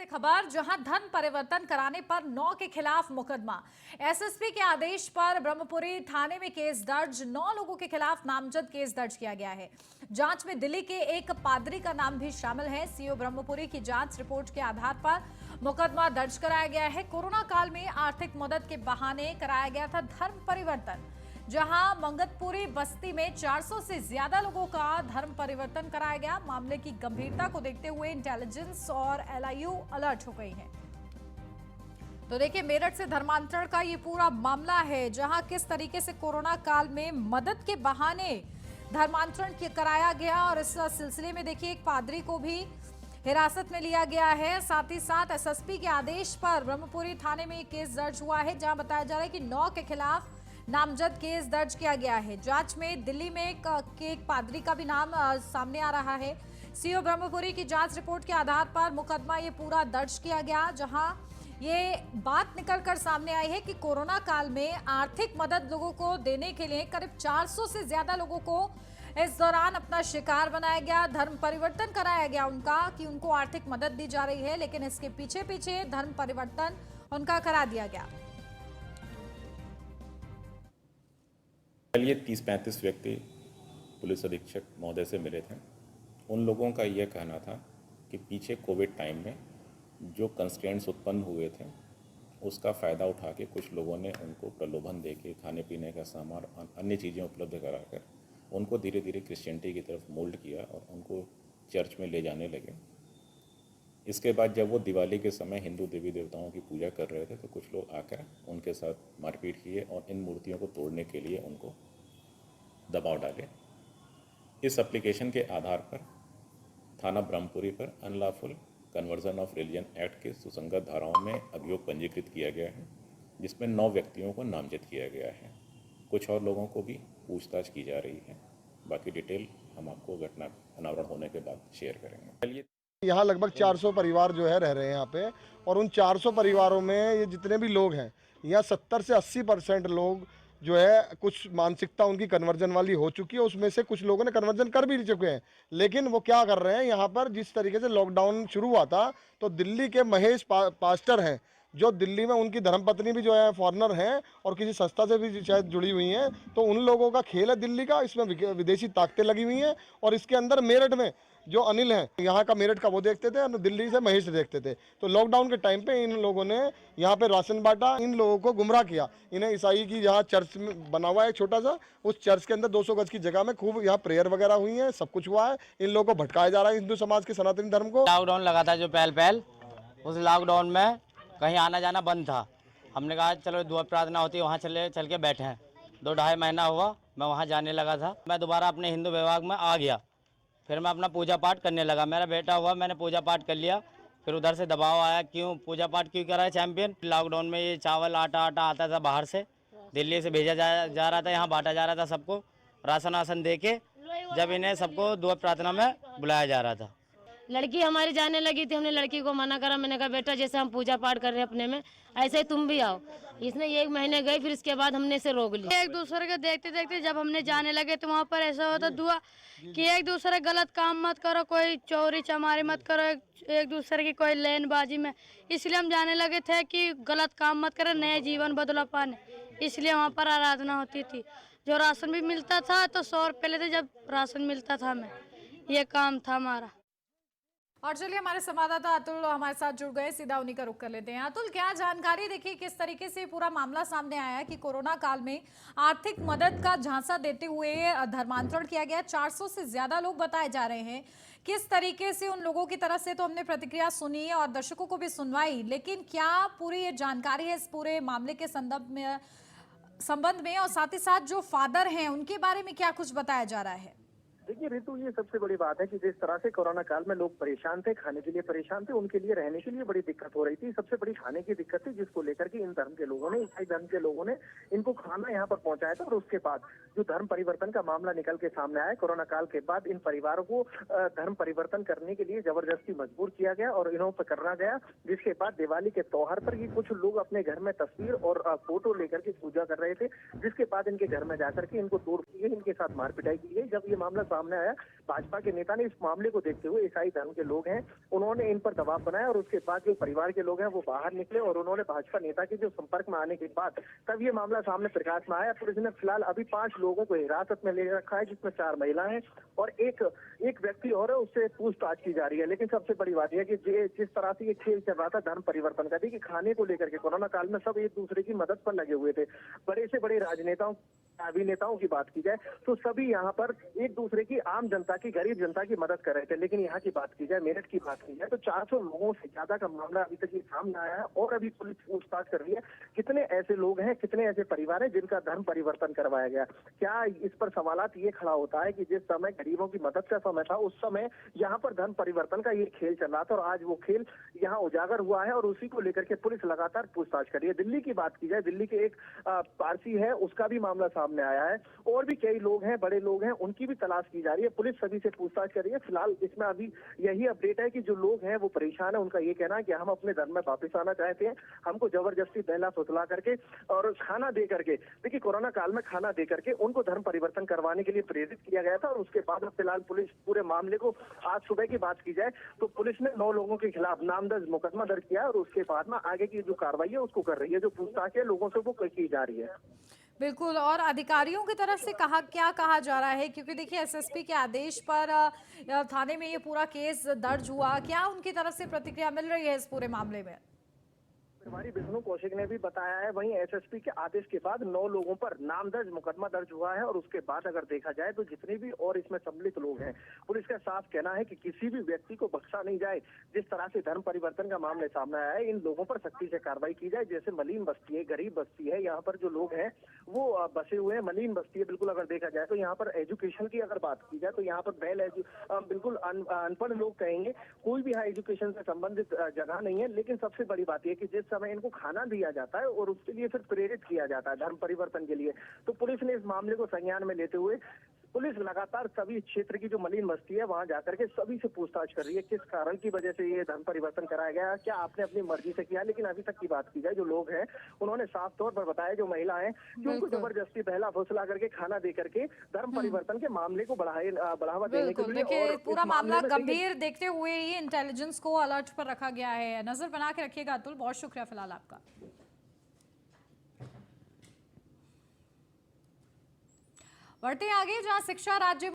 से खबर, जहां धर्म परिवर्तन कराने पर 9 के खिलाफ मुकदमा। एसएसपी के आदेश पर ब्रह्मपुरी थाने में केस दर्ज, 9 लोगों के खिलाफ नामजद केस दर्ज किया गया है। जांच में दिल्ली के एक पादरी का नाम भी शामिल है। सीओ ब्रह्मपुरी की जांच रिपोर्ट के आधार पर मुकदमा दर्ज कराया गया है। कोरोना काल में आर्थिक मदद के बहाने कराया गया था धर्म परिवर्तन, जहां मंगतपुरी बस्ती में 400 से ज्यादा लोगों का धर्म परिवर्तन कराया गया। मामले की गंभीरता को देखते हुए इंटेलिजेंस और एलआईयू अलर्ट हो गई है। तो देखिए, मेरठ से धर्मांतरण का ये पूरा मामला है, जहां किस तरीके से कोरोना काल में मदद के बहाने धर्मांतरण कराया गया। और इस सिलसिले में देखिए, एक पादरी को भी हिरासत में लिया गया है। साथ ही साथ एसएसपी के आदेश पर ब्रह्मपुरी थाने में केस दर्ज हुआ है, जहां बताया जा रहा है कि 9 के खिलाफ नामजद केस दर्ज किया गया है। जांच में दिल्ली में एक पादरी का भी नाम सामने आ रहा है। सीओ ब्रह्मपुरी की जांच रिपोर्ट के आधार पर मुकदमा ये पूरा दर्ज किया गया, जहां ये बात निकलकर सामने आई है कि कोरोना काल में आर्थिक मदद लोगों को देने के लिए करीब 400 से ज्यादा लोगों को इस दौरान अपना शिकार बनाया गया। धर्म परिवर्तन कराया गया उनका कि उनको आर्थिक मदद दी जा रही है, लेकिन इसके पीछे पीछे धर्म परिवर्तन उनका करा दिया गया। कल ये 30-35 व्यक्ति पुलिस अधीक्षक महोदय से मिले थे। उन लोगों का यह कहना था कि पीछे कोविड टाइम में जो कंस्ट्रेंट्स उत्पन्न हुए थे, उसका फ़ायदा उठा के कुछ लोगों ने उनको प्रलोभन दे के खाने पीने का सामान और अन्य चीज़ें उपलब्ध कराकर उनको धीरे धीरे क्रिश्चियनिटी की तरफ मोल्ड किया और उनको चर्च में ले जाने लगे। इसके बाद जब वो दिवाली के समय हिंदू देवी देवताओं की पूजा कर रहे थे, तो कुछ लोग आकर उनके साथ मारपीट किए और इन मूर्तियों को तोड़ने के लिए उनको दबाव डाले। इस एप्लीकेशन के आधार पर थाना ब्रह्मपुरी पर unlawful conversion of religion act के सुसंगत धाराओं में अभियोग पंजीकृत किया गया है, जिसमें 9 व्यक्तियों को नामजद किया गया है। कुछ और लोगों को भी पूछताछ की जा रही है। बाकी डिटेल हम आपको घटना अनावरण होने के बाद शेयर करेंगे। चलिए, यहाँ लगभग 400 परिवार जो है रह रहे हैं यहाँ पे, और उन 400 परिवारों में ये जितने भी लोग हैं, यहाँ 70 से 80% लोग जो है कुछ मानसिकता उनकी कन्वर्जन वाली हो चुकी है। उसमें से कुछ लोगों ने कन्वर्जन कर भी चुके हैं, लेकिन वो क्या कर रहे हैं, यहाँ पर जिस तरीके से लॉकडाउन शुरू हुआ था, तो दिल्ली के महेश पास्टर हैं, जो दिल्ली में उनकी धर्मपत्नी भी जो है फॉरेनर हैं और किसी संस्था से भी शायद जुड़ी हुई हैं। तो उन लोगों का खेल है दिल्ली का, इसमें विदेशी ताकतें लगी हुई हैं। और इसके अंदर मेरठ में जो अनिल हैं, यहाँ का मेरठ का वो देखते थे और दिल्ली से महेश देखते थे। तो लॉकडाउन के टाइम पे इन लोगों ने यहाँ पे राशन बांटा, इन लोगों को गुमराह किया। इन्हें ईसाई की यहाँ चर्च में बना हुआ है छोटा सा, उस चर्च के अंदर 200 गज की जगह में खूब यहाँ प्रेयर वगैरह हुई है, सब कुछ हुआ है। इन लोगों को भटकाया जा रहा है हिंदू समाज के सनातनी धर्म को। लॉकडाउन लगा था जो पहल उस लॉकडाउन में कहीं आना जाना बंद था। हमने कहा चलो दुआ प्रार्थना होती है, वहाँ चल के बैठे हैं। 2-2.5 महीना हुआ मैं वहाँ जाने लगा था। मैं दोबारा अपने हिंदू विभाग में आ गया, फिर मैं अपना पूजा पाठ करने लगा। मेरा बेटा हुआ, मैंने पूजा पाठ कर लिया। फिर उधर से दबाव आया, क्यों पूजा पाठ क्यों करा है चैंपियन। लॉकडाउन में ये चावल आटा आता था बाहर से, दिल्ली से भेजा जा रहा था, यहाँ बांटा जा रहा था सबको राशन वासन दे के, जब इन्हें सबको दुआ प्रार्थना में बुलाया जा रहा था। लड़की हमारी जाने लगी थी, हमने लड़की को मना करा। मैंने कहा बेटा जैसे हम पूजा पाठ कर रहे हैं अपने में, ऐसे ही तुम भी आओ। इसने 1 महीने गई, फिर इसके बाद हमने इसे रोक लिया। एक दूसरे को देखते देखते जब हमने जाने लगे, तो वहाँ पर ऐसा होता दुआ कि एक दूसरे गलत काम मत करो, कोई चोरी चमारी मत करो, एक दूसरे की कोई लेनबाजी में। इसलिए हम जाने लगे थे कि गलत काम मत करो, नए जीवन बदला पाने। इसलिए वहाँ पर आराधना होती थी। जो राशन भी मिलता था तो 100 रुपये लेते, जब राशन मिलता था हमें। ये काम था हमारा। और चलिए, हमारे संवाददाता अतुल हमारे साथ जुड़ गए, सीधा उन्हीं का रुख कर लेते हैं। अतुल, क्या जानकारी, देखिए किस तरीके से पूरा मामला सामने आया है कि कोरोना काल में आर्थिक मदद का झांसा देते हुए धर्मांतरण किया गया। 400 से ज्यादा लोग बताए जा रहे हैं। किस तरीके से उन लोगों की तरफ से तो हमने प्रतिक्रिया सुनी और दर्शकों को भी सुनवाई, लेकिन क्या पूरी ये जानकारी है इस पूरे मामले के संबंध में, और साथ ही साथ जो फादर हैं उनके बारे में क्या कुछ बताया जा रहा है? देखिए ऋतु, ये सबसे बड़ी बात है कि जिस तरह से कोरोना काल में लोग परेशान थे, खाने के लिए परेशान थे, उनके लिए रहने के लिए बड़ी दिक्कत हो रही थी। सबसे बड़ी खाने की दिक्कत थी, जिसको लेकर के इन धर्म के लोगों ने, ईसाई धर्म के लोगों ने इनको खाना यहाँ पर पहुंचाया था। और उसके बाद जो धर्म परिवर्तन का मामला निकल के सामने आया, कोरोना काल के बाद इन परिवारों को धर्म परिवर्तन करने के लिए जबरदस्ती मजबूर किया गया और इन्हों पर करना गया। जिसके बाद दिवाली के त्योहार पर ये कुछ लोग अपने घर में तस्वीर और फोटो लेकर के पूजा कर रहे थे, जिसके बाद इनके घर में जाकर के इनको तोड़ दिए, इनके साथ मार पिटाई की गई। जब ये मामला सामने आया। भाजपा के नेता ने इस मामले को देखते हुए ईसाई धर्म के लोग हैं, उन्होंने इन पर दबाव बनाया और उसके बाद जो परिवार के लोग हैं वो बाहर निकले और उन्होंने भाजपा नेता के जो संपर्क में आने के बाद तब ये मामला सामने प्रकाश में आया। पुलिस ने फिलहाल अभी 5 लोगों को हिरासत में ले रखा है, जिसमें 4 महिलाएं हैं और एक व्यक्ति और है, उससे पूछताछ की जा रही है। लेकिन सबसे बड़ी बात यह कि जिस तरह से ये खेल चल रहा था धर्म परिवर्तन का, देखिए खाने को लेकर के कोरोना काल में सब एक दूसरे की मदद पर लगे हुए थे। बड़े से बड़े राजनेताओं अभिनेताओं की बात की जाए तो सभी यहाँ पर एक दूसरे की आम जनता की, गरीब जनता की मदद कर रहे थे। लेकिन यहाँ की बात की जाए, मेरठ की बात की जाए तो 400 लोगों से ज्यादा का मामला अभी तक ये सामने आया है और अभी पुलिस पूछताछ कर रही है कितने ऐसे लोग हैं, कितने ऐसे परिवार हैं जिनका धर्म परिवर्तन करवाया गया। क्या इस पर सवालात ये खड़ा होता है कि जिस समय गरीबों की मदद का समय था उस समय यहाँ पर धर्म परिवर्तन का ये खेल चल रहा था और आज वो खेल यहाँ उजागर हुआ है और उसी को लेकर के पुलिस लगातार पूछताछ कर रही है। दिल्ली की बात की जाए, दिल्ली के एक पारसी है, उसका भी मामला सामने आया है और भी कई लोग हैं, बड़े लोग हैं, उनकी भी तलाश की जा रही है। पुलिस सभी से पूछताछ कर रही है। फिलहाल इसमें अभी यही अपडेट है कि जो लोग हैं वो परेशान है। उनका ये कहना है कि हम अपने धर्म में वापस आना चाहते हैं, हमको जबरदस्ती बहला फुसला करके और खाना दे करके, देखिए कोरोना काल में खाना दे करके उनको धर्म परिवर्तन करवाने के लिए प्रेरित किया गया था। और उसके बाद फिलहाल पुलिस पूरे मामले को, आज सुबह की बात की जाए तो पुलिस ने 9 लोगों के खिलाफ नामजद मुकदमा दर्ज किया और उसके बाद में आगे की जो कार्रवाई है उसको कर रही है। जो पूछताछ है लोगों से वो की जा रही है। बिल्कुल, और अधिकारियों की तरफ से क्या कहा जा रहा है, क्योंकि देखिए एसएसपी के आदेश पर थाने में ये पूरा केस दर्ज हुआ, क्या उनकी तरफ से प्रतिक्रिया मिल रही है इस पूरे मामले में? प्रभारी विष्णु कौशिक ने भी बताया है, वहीं एसएसपी के आदेश के बाद 9 लोगों पर नामदर्ज मुकदमा दर्ज हुआ है और उसके बाद अगर देखा जाए तो जितने भी और इसमें सम्मिलित लोग हैं, पुलिस का साफ कहना है कि किसी भी व्यक्ति को बख्शा नहीं जाए। जिस तरह से धर्म परिवर्तन का मामले सामने आया है, इन लोगों पर सख्ती से कार्रवाई की जाए। जैसे मलिन बस्ती है, गरीब बस्ती है, यहाँ पर जो लोग हैं वो बसे हुए हैं, मलिन बस्ती है बिल्कुल। अगर देखा जाए तो यहाँ पर एजुकेशन की अगर बात की जाए तो यहाँ पर बिल्कुल अनपढ़ लोग कहेंगे, कोई भी यहाँ एजुकेशन से संबंधित जगह नहीं है। लेकिन सबसे बड़ी बात यह कि जिस समय इनको खाना दिया जाता है और उसके लिए फिर प्रेरित किया जाता है धर्म परिवर्तन के लिए, तो पुलिस ने इस मामले को संज्ञान में लेते हुए पुलिस लगातार सभी क्षेत्र की जो मलिन बस्ती है वहां जाकर के सभी से पूछताछ कर रही है, किस कारण की वजह से ये धर्म परिवर्तन कराया गया, क्या आपने अपनी मर्जी से किया। लेकिन अभी तक की बात की जाए, जो लोग हैं उन्होंने साफ तौर पर बताया, जो महिला है कि उनको जबरदस्ती बहला फुसला करके खाना दे करके धर्म परिवर्तन के मामले को बढ़ावा देने के लिए। देखिए पूरा मामला गंभीर देखते हुए ही इंटेलिजेंस को अलर्ट पर रखा गया है। नजर बना के रखिएगा अतुल, बहुत शुक्रिया फिलहाल आपका। बढ़ते आगे, जहां शिक्षा राज्य